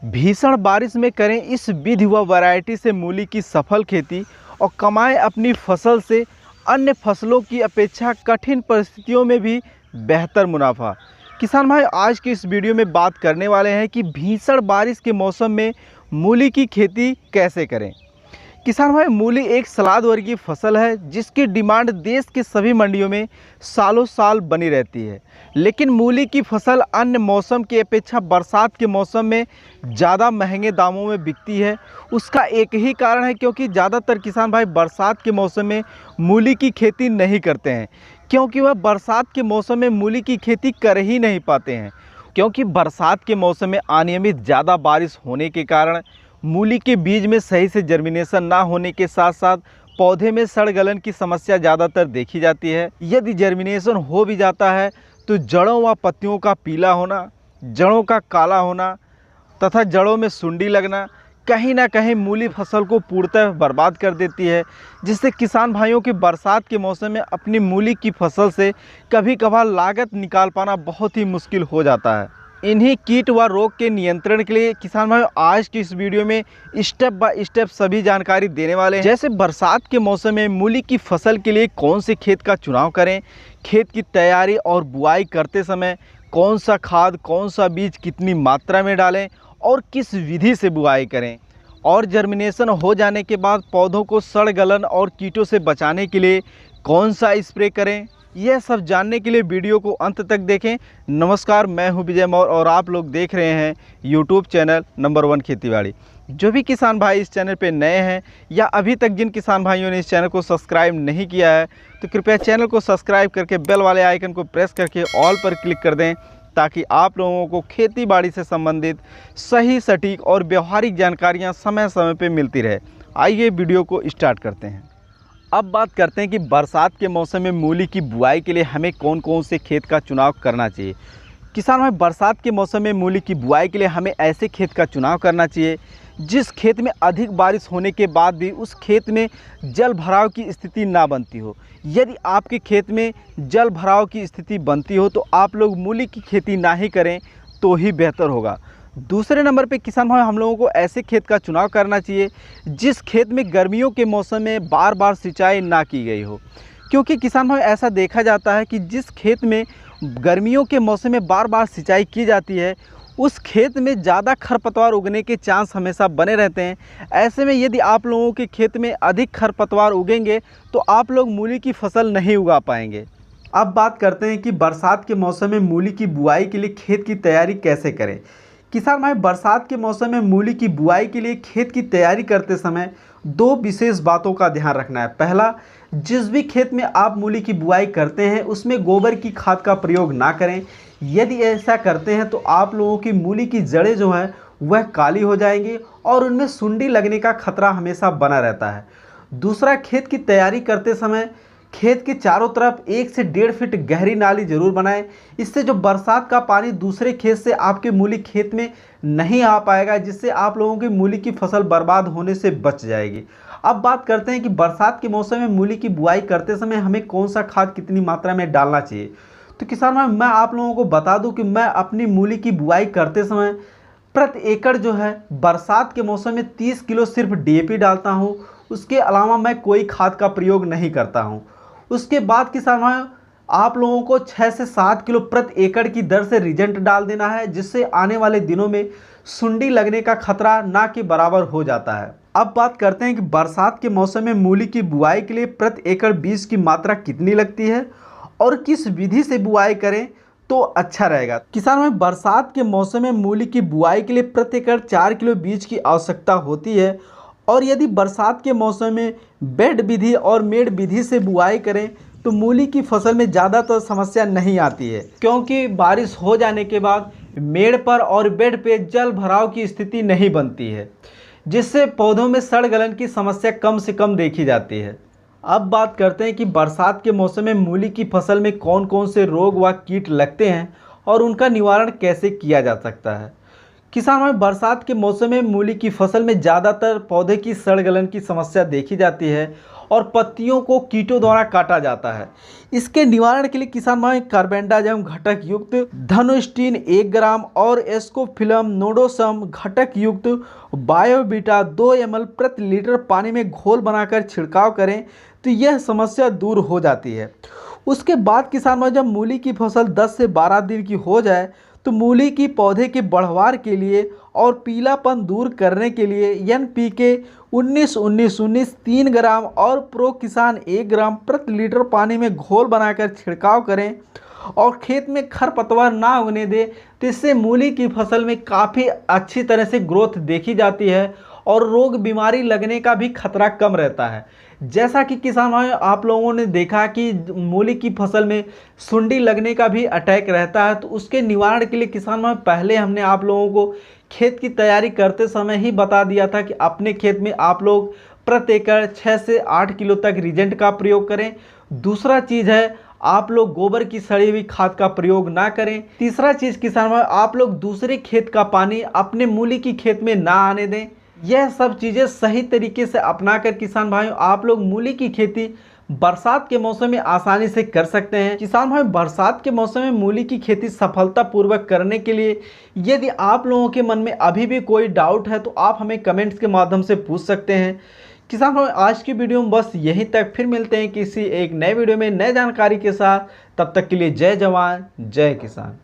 भीषण बारिश में करें इस विधि व वैरायटी से मूली की सफल खेती और कमाएं अपनी फसल से अन्य फसलों की अपेक्षा कठिन परिस्थितियों में भी बेहतर मुनाफा। किसान भाई, आज की इस वीडियो में बात करने वाले हैं कि भीषण बारिश के मौसम में मूली की खेती कैसे करें। किसान भाई, मूली एक सलाद वर्गीय फसल है जिसकी डिमांड देश के सभी मंडियों में सालों साल बनी रहती है। लेकिन मूली की फसल अन्य मौसम की अपेक्षा बरसात के मौसम में ज़्यादा महंगे दामों में बिकती है। उसका एक ही कारण है क्योंकि ज़्यादातर किसान भाई बरसात के मौसम में मूली की खेती नहीं करते हैं, क्योंकि वह बरसात के मौसम में मूली की खेती कर ही नहीं पाते हैं। क्योंकि बरसात के मौसम में अनियमित ज़्यादा बारिश होने के कारण मूली के बीज में सही से जर्मिनेशन ना होने के साथ साथ पौधे में सड़ गलन की समस्या ज़्यादातर देखी जाती है। यदि जर्मिनेशन हो भी जाता है तो जड़ों व पत्तियों का पीला होना, जड़ों का काला होना तथा जड़ों में सुंडी लगना कहीं ना कहीं मूली फसल को पूर्णतः बर्बाद कर देती है, जिससे किसान भाइयों के बरसात के मौसम में अपनी मूली की फसल से कभी कभार लागत निकाल पाना बहुत ही मुश्किल हो जाता है। इन्हीं कीट व रोग के नियंत्रण के लिए किसान भाइयों आज की इस वीडियो में स्टेप बाय स्टेप सभी जानकारी देने वाले हैं। जैसे बरसात के मौसम में मूली की फसल के लिए कौन से खेत का चुनाव करें, खेत की तैयारी और बुआई करते समय कौन सा खाद, कौन सा बीज कितनी मात्रा में डालें और किस विधि से बुआई करें, और जर्मिनेशन हो जाने के बाद पौधों को सड़ गलन और कीटों से बचाने के लिए कौन सा स्प्रे करें, यह सब जानने के लिए वीडियो को अंत तक देखें। नमस्कार, मैं हूं विजय मौर्य और आप लोग देख रहे हैं यूट्यूब चैनल नंबर 1 खेतीबाड़ी। जो भी किसान भाई इस चैनल पे नए हैं या अभी तक जिन किसान भाइयों ने इस चैनल को सब्सक्राइब नहीं किया है तो कृपया चैनल को सब्सक्राइब करके बेल वाले आइकन को प्रेस करके ऑल पर क्लिक कर दें, ताकि आप लोगों को खेती बाड़ी से संबंधित सही, सटीक और व्यवहारिक जानकारियाँ समय समय पर मिलती रहे। आइए वीडियो को स्टार्ट करते हैं। अब बात करते हैं कि बरसात के मौसम में मूली की बुआई के लिए हमें कौन कौन से खेत का चुनाव करना चाहिए। किसान भाई, बरसात के मौसम में मूली की बुआई के लिए हमें ऐसे खेत का चुनाव करना चाहिए जिस खेत में अधिक बारिश होने के बाद भी उस खेत में जल भराव की स्थिति ना बनती हो। यदि आपके खेत में जल भराव की स्थिति बनती हो तो आप लोग मूली की खेती ना ही करें तो ही बेहतर होगा। दूसरे नंबर पे किसान भाई, हम लोगों को ऐसे खेत का चुनाव करना चाहिए जिस खेत में गर्मियों के मौसम में बार बार सिंचाई ना की गई हो। क्योंकि किसान भाई ऐसा देखा जाता है कि जिस खेत में गर्मियों के मौसम में बार बार सिंचाई की जाती है उस खेत में ज़्यादा खरपतवार उगने के चांस हमेशा बने रहते हैं। ऐसे में यदि आप लोगों के खेत में अधिक खरपतवार उगेंगे तो आप लोग मूली की फसल नहीं उगा पाएंगे। अब बात करते हैं कि बरसात के मौसम में मूली की बुआई के लिए खेत की तैयारी कैसे करें। किसान भाई, बरसात के मौसम में मूली की बुआई के लिए खेत की तैयारी करते समय दो विशेष बातों का ध्यान रखना है। पहला, जिस भी खेत में आप मूली की बुआई करते हैं उसमें गोबर की खाद का प्रयोग ना करें। यदि ऐसा करते हैं तो आप लोगों की मूली की जड़ें जो हैं वह काली हो जाएंगी और उनमें सुंडी लगने का खतरा हमेशा बना रहता है। दूसरा, खेत की तैयारी करते समय खेत के चारों तरफ 1 से 1.5 फीट गहरी नाली जरूर बनाएं। इससे जो बरसात का पानी दूसरे खेत से आपके मूली खेत में नहीं आ पाएगा, जिससे आप लोगों की मूली की फसल बर्बाद होने से बच जाएगी। अब बात करते हैं कि बरसात के मौसम में मूली की बुआई करते समय हमें कौन सा खाद कितनी मात्रा में डालना चाहिए। तो किसान भाई, मैं आप लोगों को बता दूं कि मैं अपनी मूली की बुआई करते समय प्रति एकड़ जो है बरसात के मौसम में 30 किलो सिर्फ DAP डालता हूँ। उसके अलावा मैं कोई खाद का प्रयोग नहीं करता हूँ। उसके बाद किसान भाई, आप लोगों को 6 से 7 किलो प्रति एकड़ की दर से रिजेंट डाल देना है, जिससे आने वाले दिनों में सुंडी लगने का खतरा ना के बराबर हो जाता है। अब बात करते हैं कि बरसात के मौसम में मूली की बुआई के लिए प्रति एकड़ बीज की मात्रा कितनी लगती है और किस विधि से बुआई करें तो अच्छा रहेगा। किसान भाई, बरसात के मौसम में मूली की बुआई के लिए प्रति एकड़ 4 किलो बीज की आवश्यकता होती है। और यदि बरसात के मौसम में बेड विधि और मेड़ विधि से बुआई करें तो मूली की फसल में ज़्यादातर समस्या नहीं आती है, क्योंकि बारिश हो जाने के बाद मेड़ पर और बेड पे जल भराव की स्थिति नहीं बनती है, जिससे पौधों में सड़ गलन की समस्या कम से कम देखी जाती है। अब बात करते हैं कि बरसात के मौसम में मूली की फसल में कौन कौन से रोग व कीट लगते हैं और उनका निवारण कैसे किया जा सकता है। किसान भाई, बरसात के मौसम में मूली की फसल में ज़्यादातर पौधे की सड़ गलन की समस्या देखी जाती है और पत्तियों को कीटों द्वारा काटा जाता है। इसके निवारण के लिए किसान भाई कार्बेंडाजिम घटक युक्त धनोस्टीन 1 ग्राम और एस्कोफिलम नोडोसम घटक युक्त बायोबिटा 2 ml प्रति लीटर पानी में घोल बनाकर छिड़काव करें तो यह समस्या दूर हो जाती है। उसके बाद किसान भाई, जब मूली की फसल 10 से 12 दिन की हो जाए तो मूली की पौधे के बढ़वार के लिए और पीलापन दूर करने के लिए NPK 19-19-19 3 ग्राम और प्रो किसान 1 ग्राम प्रति लीटर पानी में घोल बनाकर छिड़काव करें और खेत में खरपतवार ना उगने दें। तो इससे मूली की फसल में काफ़ी अच्छी तरह से ग्रोथ देखी जाती है और रोग बीमारी लगने का भी खतरा कम रहता है। जैसा कि किसान भाई, आप लोगों ने देखा कि मूली की फसल में सुंडी लगने का भी अटैक रहता है, तो उसके निवारण के लिए किसान भाई पहले हमने आप लोगों को खेत की तैयारी करते समय ही बता दिया था कि अपने खेत में आप लोग प्रति एकड़ 6 से 8 किलो तक रीजेंट का प्रयोग करें। दूसरा चीज़ है, आप लोग गोबर की सड़ी हुई खाद का प्रयोग ना करें। तीसरा चीज़ किसान भाई, आप लोग दूसरे खेत का पानी अपने मूली की खेत में ना आने दें। यह सब चीज़ें सही तरीके से अपनाकर किसान भाइयों आप लोग मूली की खेती बरसात के मौसम में आसानी से कर सकते हैं। किसान भाई, बरसात के मौसम में मूली की खेती सफलतापूर्वक करने के लिए यदि आप लोगों के मन में अभी भी कोई डाउट है तो आप हमें कमेंट्स के माध्यम से पूछ सकते हैं। किसान भाई, आज की वीडियो में बस यहीं तक, फिर मिलते हैं किसी एक नए वीडियो में नए जानकारी के साथ। तब तक के लिए जय जवान जय किसान।